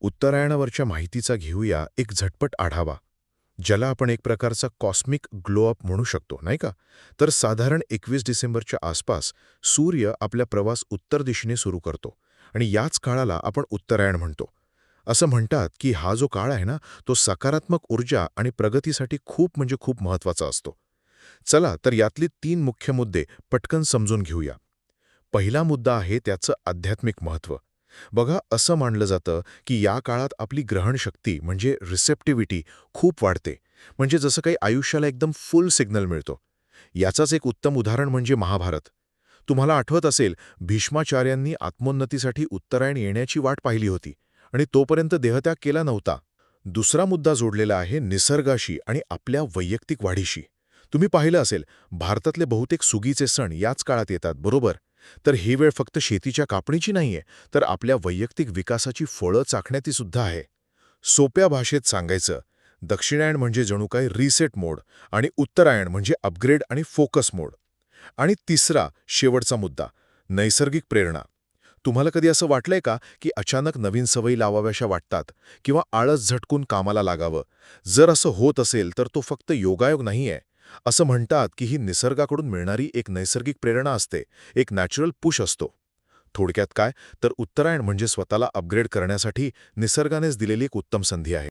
उत्तरायणावरच्या माहितीचा घेऊया एक झटपट आढावा, ज्याला आपण एक प्रकारचा कॉस्मिक ग्लो-अप म्हणू शकतो, नाही का? तर साधारण 21 डिसेंबरच्या आसपास सूर्य आपला प्रवास उत्तर दिशेने सुरू करतो आणि याच काळाला आपण उत्तरायण म्हणतो. असं म्हणतात की हा जो काळ आहे ना, तो सकारात्मक ऊर्जा आणि प्रगतीसाठी खूप म्हणजे खूप महत्त्वाचा असतो. चला तर यातले 3 मुख्य मुद्दे पटकन समजून घेऊया. पहिला मुद्दा आहे त्याचं आध्यात्मिक महत्त्व. बघा, असं मानलं जातं की या काळात आपली ग्रहणशक्ती म्हणजे रिसेप्टिव्हिटी खूप वाढते. म्हणजे जसं काही आयुष्याला एकदम फुल सिग्नल मिळतो. याचाच एक उत्तम उदाहरण म्हणजे महाभारत. तुम्हाला आठवत असेल, भीष्माचार्यांनी आत्मोन्नतीसाठी उत्तरायण येण्याची वाट पाहिली होती आणि तोपर्यंत देहत्याग केला नव्हता. दुसरा मुद्दा जोडलेला आहे निसर्गाशी आणि आपल्या वैयक्तिक वाढीशी. तुम्ही पाहिलं असेल, भारतातले बहुतेक सुगीचे सण याच काळात येतात, बरोबर? तर ही वेळ फक्त शेतीच्या कापणीची नाहीये, तर आपल्या वैयक्तिक विकासाची फळं चाखण्याची सुद्धा आहे. सोप्या भाषेत सांगायचं, दक्षिणायण म्हणजे जणू काही रिसेट मोड आणि उत्तरायण म्हणजे अपग्रेड आणि फोकस मोड. आणि तिसरा, शेवटचा मुद्दा, नैसर्गिक प्रेरणा. तुम्हाला कधी असं वाटलंय का की अचानक नवीन सवयी लावाव्याशा वाटतात किंवा आळस झटकून कामाला लागावं? जर असं होत असेल तर तो फक्त योगायोग नाहीये. असं म्हणतात की ही निसर्गाकडून मिळणारी एक नैसर्गिक प्रेरणा असते, एक नॅचरल पुश असतो. थोडक्यात काय, तर उत्तरायण म्हणजे स्वतःला अपग्रेड करण्यासाठी निसर्गानेच दिलेली एक उत्तम संधी आहे.